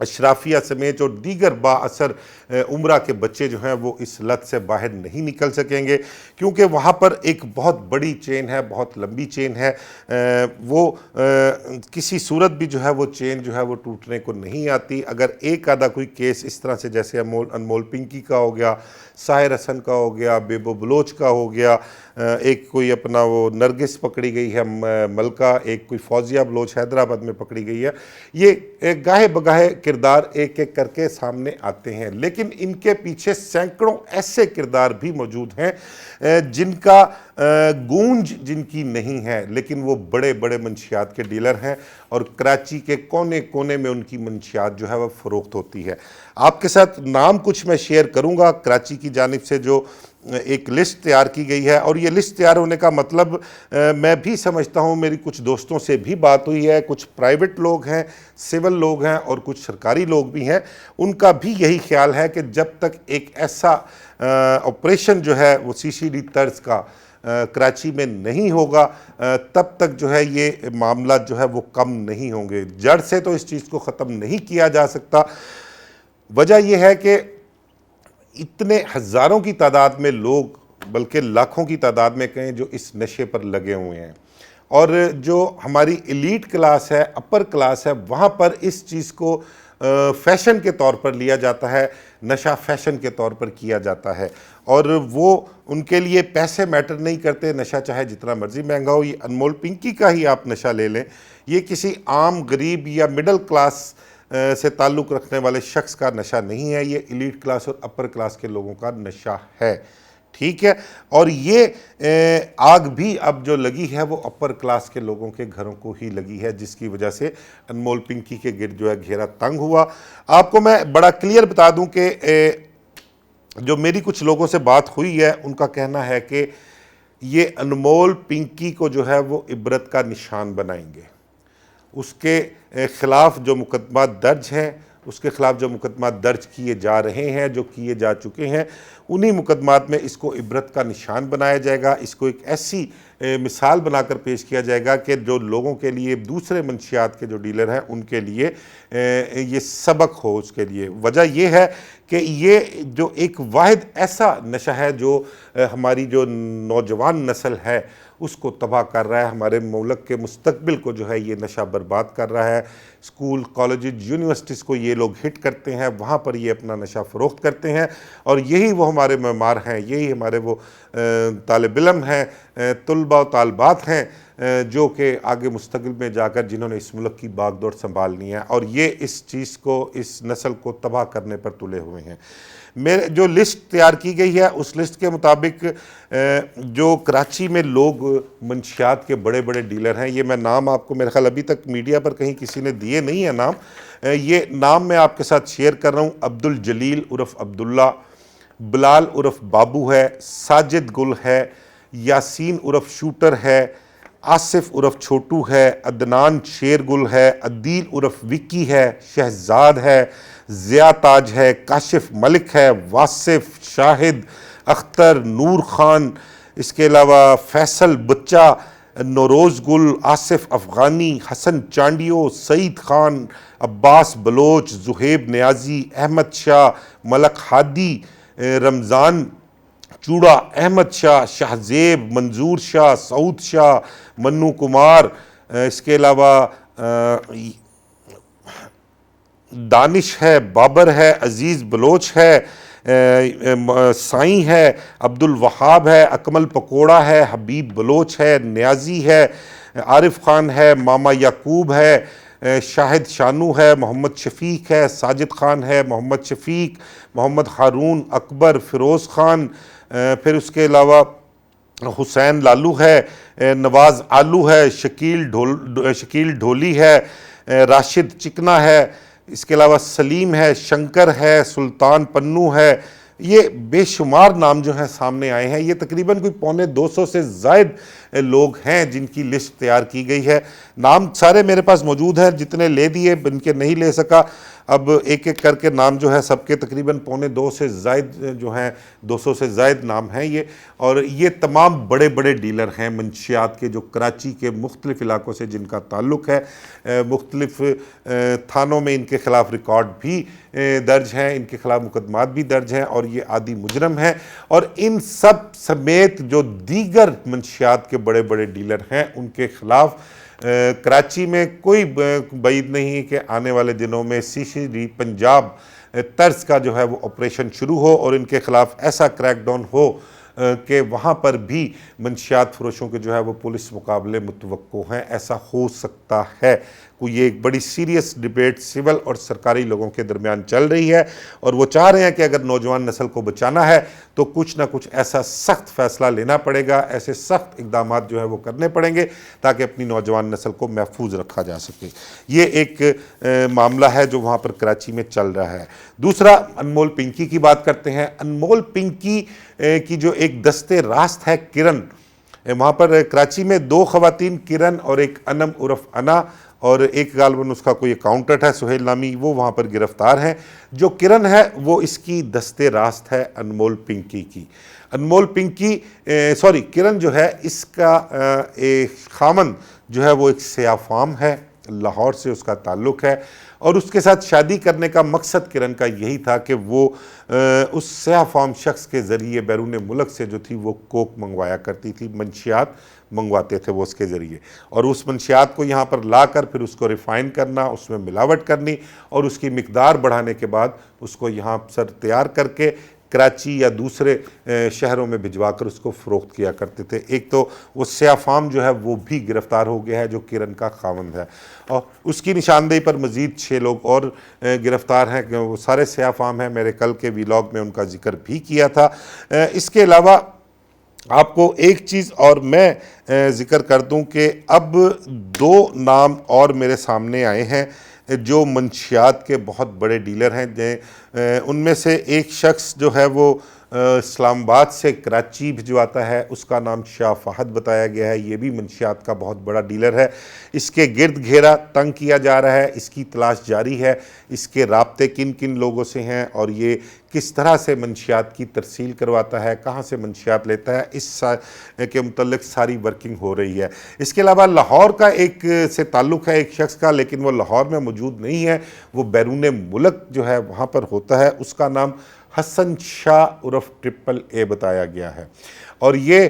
اشرافیہ سمیت اور دیگر با اثر عمرہ کے بچے جو ہیں وہ اس لت سے باہر نہیں نکل سکیں گے، کیونکہ وہاں پر ایک بہت بڑی چین ہے، بہت لمبی چین ہے، وہ کسی صورت بھی جو ہے وہ چین جو ہے وہ ٹوٹنے کو نہیں آتی۔ اگر ایک آدھا کوئی کیس اس طرح سے جیسے انمول پنکی کا ہو گیا، ساحر حسن کا ہو گیا، بیبو بلوچ کا ہو گیا، ایک کوئی اپنا وہ نرگس پکڑی گئی ہے ملکہ، ایک کوئی فوزیہ بلوچ حیدرآباد میں پکڑی گئی ہے، یہ گاہے بگاہے کردار ایک ایک کر کے سامنے آتے ہیں، لیکن ان کے پیچھے سینکڑوں ایسے کردار بھی موجود ہیں جن کا گونج جن کی نہیں ہے، لیکن وہ بڑے بڑے منشیات کے ڈیلر ہیں اور کراچی کے کونے کونے میں ان کی منشیات جو ہے وہ فروخت ہوتی ہے۔ آپ کے ساتھ نام کچھ میں شیئر کروں گا کراچی کی جانب سے جو ایک لسٹ تیار کی گئی ہے، اور یہ لسٹ تیار ہونے کا مطلب میں بھی سمجھتا ہوں، میری کچھ دوستوں سے بھی بات ہوئی ہے، کچھ پرائیویٹ لوگ ہیں، سول لوگ ہیں اور کچھ سرکاری لوگ بھی ہیں، ان کا بھی یہی خیال ہے کہ جب تک ایک ایسا آپریشن جو ہے وہ CCD طرز کا کراچی میں نہیں ہوگا تب تک جو ہے یہ معاملات جو ہے وہ کم نہیں ہوں گے۔ جڑ سے تو اس چیز کو ختم نہیں کیا جا سکتا۔ وجہ یہ ہے کہ اتنے ہزاروں کی تعداد میں لوگ، بلکہ لاکھوں کی تعداد میں کہیں، جو اس نشے پر لگے ہوئے ہیں، اور جو ہماری ایلیٹ کلاس ہے، اپر کلاس ہے، وہاں پر اس چیز کو فیشن کے طور پر لیا جاتا ہے، نشہ فیشن کے طور پر کیا جاتا ہے، اور وہ ان کے لیے پیسے میٹر نہیں کرتے، نشہ چاہے جتنا مرضی مہنگا ہو۔ یہ انمول پنکی کا ہی آپ نشہ لے لیں، یہ کسی عام غریب یا مڈل کلاس سے تعلق رکھنے والے شخص کا نشہ نہیں ہے، یہ ایلیٹ کلاس اور اپر کلاس کے لوگوں کا نشہ ہے، ٹھیک ہے؟ اور یہ آگ بھی اب جو لگی ہے وہ اپر کلاس کے لوگوں کے گھروں کو ہی لگی ہے، جس کی وجہ سے انمول پنکی کے گرد جو ہے گھیرا تنگ ہوا۔ آپ کو میں بڑا کلیئر بتا دوں کہ جو میری کچھ لوگوں سے بات ہوئی ہے ان کا کہنا ہے کہ یہ انمول پنکی کو جو ہے وہ عبرت کا نشان بنائیں گے، اس کے خلاف جو مقدمات درج ہیں، اس کے خلاف جو مقدمات درج کیے جا رہے ہیں، جو کیے جا چکے ہیں، انہی مقدمات میں اس کو عبرت کا نشان بنایا جائے گا، اس کو ایک ایسی مثال بنا کر پیش کیا جائے گا کہ جو لوگوں کے لیے، دوسرے منشیات کے جو ڈیلر ہیں ان کے لیے یہ سبق ہو اس کے لیے۔ وجہ یہ ہے کہ یہ جو ایک واحد ایسا نشہ ہے جو ہماری جو نوجوان نسل ہے اس کو تباہ کر رہا ہے، ہمارے ملک کے مستقبل کو جو ہے یہ نشہ برباد کر رہا ہے۔ اسکول، کالجز، یونیورسٹیز کو یہ لوگ ہٹ کرتے ہیں، وہاں پر یہ اپنا نشہ فروخت کرتے ہیں، اور یہی وہ ہمارے معمار ہیں، یہی ہمارے وہ طالب علم ہیں، طلباء و طالبات ہیں جو کہ آگے مستقبل میں جا کر جنہوں نے اس ملک کی باغ دوڑ سنبھالنی ہے، اور یہ اس چیز کو، اس نسل کو تباہ کرنے پر تلے ہوئے ہیں۔ میرے جو لسٹ تیار کی گئی ہے اس لسٹ کے مطابق جو کراچی میں لوگ منشیات کے بڑے بڑے ڈیلر ہیں، یہ میں نام آپ کو، میرے خیال ابھی تک میڈیا پر کہیں کسی نے دیے نہیں ہیں نام، یہ نام میں آپ کے ساتھ شیئر کر رہا ہوں۔ عبدالجلیل عرف عبداللہ، بلال عرف بابو ہے، ساجد گل ہے، یاسین عرف شوٹر ہے، آصف عرف چھوٹو ہے، عدنان شیر گل ہے، عدیل عرف وکی ہے، شہزاد ہے، ضیاء تاج ہے، کاشف ملک ہے، واصف، شاہد اختر، نور خان، اس کے علاوہ فیصل بچہ، نوروز گل، آصف افغانی، حسن چانڈیو، سعید خان، عباس بلوچ، زہیب نیازی، احمد شاہ، ملک ہادی، رمضان چوڑا، احمد شاہ، شہزیب، منظور شاہ، سعود شاہ، منو کمار، اس کے علاوہ دانش ہے، بابر ہے، عزیز بلوچ ہے، سائیں ہے، عبد الوہاب ہے، اکمل پکوڑا ہے، حبیب بلوچ ہے، نیازی ہے، عارف خان ہے، ماما یعقوب ہے، شاہد شانو ہے، محمد شفیق ہے، ساجد خان ہے، محمد شفیق، محمد ہارون، اکبر، فیروز خان، پھر اس کے علاوہ حسین لالو ہے، نواز آلو ہے، شکیل ڈھولی ہے، راشد چکنا ہے، اس کے علاوہ سلیم ہے، شنکر ہے، سلطان پنو ہے۔ یہ بے شمار نام جو ہیں سامنے آئے ہیں، یہ تقریباً کوئی 250 سے زائد لوگ ہیں جن کی لسٹ تیار کی گئی ہے. نام سارے میرے پاس موجود ہیں, جتنے لے دیے, ان کے نہیں لے سکا. اب ایک ایک کر کے نام جو ہے سب کے تقریباً 2.25 سے زائد جو ہیں, 200 سے زائد نام ہیں یہ, اور یہ تمام بڑے بڑے ڈیلر ہیں منشیات کے, جو کراچی کے مختلف علاقوں سے جن کا تعلق ہے. مختلف تھانوں میں ان کے خلاف ریکارڈ بھی درج ہیں, ان کے خلاف مقدمات بھی درج ہیں, اور یہ عادی مجرم ہیں. اور ان سب سمیت جو دیگر منشیات کے بڑے بڑے ڈیلر ہیں ان کے خلاف کراچی میں کوئی بعید نہیں کہ آنے والے دنوں میں CCD پنجاب طرز کا جو ہے وہ آپریشن شروع ہو, اور ان کے خلاف ایسا کریک ڈاؤن ہو کہ وہاں پر بھی منشیات فروشوں کے جو ہے وہ پولیس مقابلے متوقع ہیں. ایسا ہو سکتا ہے. یہ ایک بڑی سیریس ڈیبیٹ سول اور سرکاری لوگوں کے درمیان چل رہی ہے, اور وہ چاہ رہے ہیں کہ اگر نوجوان نسل کو بچانا ہے تو کچھ نہ کچھ ایسا سخت فیصلہ لینا پڑے گا, ایسے سخت اقدامات جو ہے وہ کرنے پڑیں گے تاکہ اپنی نوجوان نسل کو محفوظ رکھا جا سکے. یہ ایک معاملہ ہے جو وہاں پر کراچی میں چل رہا ہے. دوسرا, انمول پنکی کی بات کرتے ہیں. انمول پنکی کی جو ایک دستے راست ہے کرن, وہاں پر کراچی میں 2 خواتین, کرن اور ایک انم عرف انا, اور ایک غالباً اس کا کوئی اکاؤنٹنٹ ہے سہیل نامی, وہ وہاں پر گرفتار ہیں. جو کرن ہے وہ اس کی دستے راست ہے انمول پنکی کی. انمول پنکی کرن جو ہے اس کا خامن جو ہے وہ ایک سیاہ فام ہے, لاہور سے اس کا تعلق ہے, اور اس کے ساتھ شادی کرنے کا مقصد کرن کا یہی تھا کہ وہ اس سیاہ فام شخص کے ذریعے بیرون ملک سے جو تھی وہ کوک منگوایا کرتی تھی, منشیات منگواتے تھے وہ اس کے ذریعے, اور اس منشیات کو یہاں پر لا کر پھر اس کو ریفائن کرنا, اس میں ملاوٹ کرنی, اور اس کی مقدار بڑھانے کے بعد اس کو یہاں پر تیار کر کے کراچی یا دوسرے شہروں میں بھجوا کر اس کو فروخت کیا کرتے تھے. ایک تو وہ سیاہ فام جو ہے وہ بھی گرفتار ہو گیا ہے جو کرن کا خاوند ہے, اور اس کی نشاندہی پر مزید 6 لوگ اور گرفتار ہیں, وہ سارے سیاہ فام ہیں. میرے کل کے ویلاگ میں ان کا ذکر بھی کیا تھا. اس کے علاوہ آپ کو ایک چیز اور میں ذکر کر دوں کہ اب 2 نام اور میرے سامنے آئے ہیں جو منشیات کے بہت بڑے ڈیلر ہیں. ان میں سے ایک شخص جو ہے وہ اسلام آباد سے کراچی بھجواتا ہے, اس کا نام شاہ فہد بتایا گیا ہے. یہ بھی منشیات کا بہت بڑا ڈیلر ہے. اس کے گرد گھیرا تنگ کیا جا رہا ہے, اس کی تلاش جاری ہے, اس کے رابطے کن کن لوگوں سے ہیں, اور یہ کس طرح سے منشیات کی ترسیل کرواتا ہے, کہاں سے منشیات لیتا ہے, اس کے متعلق ساری ورکنگ ہو رہی ہے. اس کے علاوہ لاہور کا ایک سے تعلق ہے ایک شخص کا, لیکن وہ لاہور میں موجود نہیں ہے, وہ بیرون ملک جو ہے وہاں پر ہوتا ہے. اس کا نام حسن شاہ عرف ٹرپل اے بتایا گیا ہے, اور یہ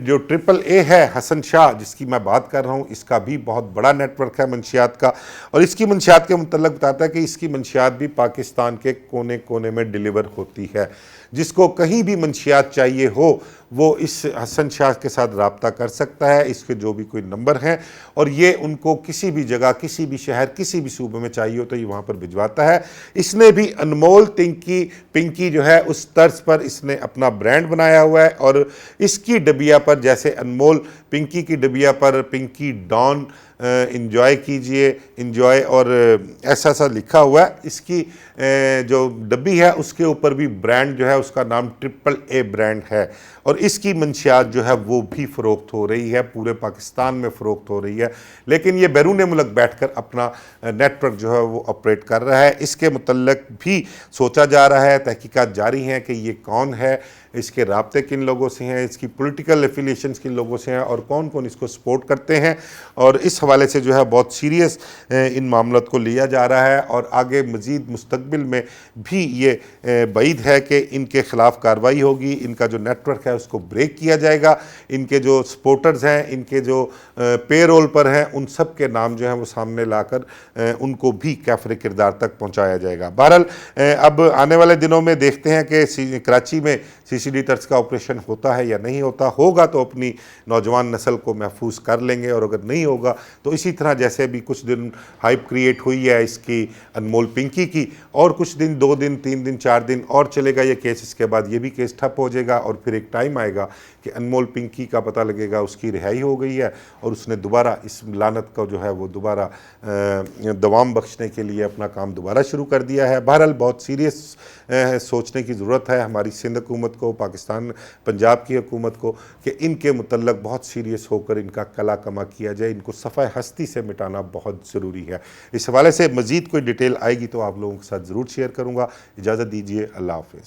جو ٹرپل اے ہے حسن شاہ جس کی میں بات کر رہا ہوں, اس کا بھی بہت بڑا نیٹ ورک ہے منشیات کا, اور اس کی منشیات کے متعلق بتاتا ہے کہ اس کی منشیات بھی پاکستان کے کونے کونے میں ڈیلیور ہوتی ہے. جس کو کہیں بھی منشیات چاہیے ہو وہ اس حسن شاہ کے ساتھ رابطہ کر سکتا ہے. اس کے جو بھی کوئی نمبر ہیں, اور یہ ان کو کسی بھی جگہ, کسی بھی شہر, کسی بھی صوبے میں چاہیے ہو تو یہ وہاں پر بھجواتا ہے. اس نے بھی انمول پنکی جو ہے اس طرز پر اس نے اپنا برانڈ بنایا ہوا ہے, اور اس کی ڈبیا پر جیسے انمول پنکی کی ڈبیا پر پنکی ڈان انجوائے کیجئے, انجوائے اور ایسا سا لکھا ہوا ہے. اس کی جو ڈبی ہے اس کے اوپر بھی برانڈ جو ہے اس کا نام ٹرپل اے برانڈ ہے, اور اس کی منشیات جو ہے وہ بھی فروخت ہو رہی ہے, پورے پاکستان میں فروخت ہو رہی ہے. لیکن یہ بیرون ملک بیٹھ کر اپنا نیٹ ورک جو ہے وہ آپریٹ کر رہا ہے. اس کے متعلق بھی سوچا جا رہا ہے, تحقیقات جاری ہیں کہ یہ کون ہے, اس کے رابطے کن لوگوں سے ہیں, اس کی پولیٹیکل ایفیلیشنز کن لوگوں سے ہیں, اور کون کون اس کو سپورٹ کرتے ہیں. اور اس حوالے سے جو ہے بہت سیریس ان معاملات کو لیا جا رہا ہے, اور آگے مزید مستقبل میں بھی یہ بعید ہے کہ ان کے خلاف کارروائی ہوگی. ان کا جو نیٹ ورک ہے اس کو بریک کیا جائے گا. ان کے جو سپورٹرز ہیں, ان کے جو پے رول پر ہیں, ان سب کے نام جو ہیں وہ سامنے لا کر ان کو بھی کافر کردار تک پہنچایا جائے گا. بہرحال اب آنے والے دنوں میں دیکھتے ہیں کہ کراچی میں CCD طرز کا آپریشن ہوتا ہے یا نہیں ہوتا. ہوگا تو اپنی نوجوان نسل کو محفوظ کر لیں گے, اور اگر نہیں ہوگا تو اسی طرح جیسے بھی کچھ دن ہائپ کریٹ ہوئی ہے اس کی انمول پنکی کی, اور کچھ دن 2 دن 3 دن 4 دن اور چلے گا یہ کیس, اس کے بعد یہ بھی کیس ٹھپ ہو جائے گا, اور پھر ایک ٹائم آئے گا کہ انمول پنکی کا پتہ لگے گا اس کی رہائی ہو گئی ہے, اور اس نے دوبارہ اس لعنت کا جو ہے وہ دوبارہ دوام بخشنے کے لیے اپنا کام دوبارہ شروع کر دیا ہے. بہرحال بہت سیریس سوچنے کی ضرورت ہے ہماری سندھ حکومت کو. کو، پاکستان پنجاب کی حکومت کو کہ ان کے متعلق بہت سیریس ہو کر ان کا کلا کما کیا جائے، ان کو صفحہ ہستی سے مٹانا بہت ضروری ہے۔ اس حوالے سے مزید کوئی ڈیٹیل آئے گی تو آپ لوگوں کے ساتھ ضرور شیئر کروں گا۔ اجازت دیجیے، اللہ حافظ۔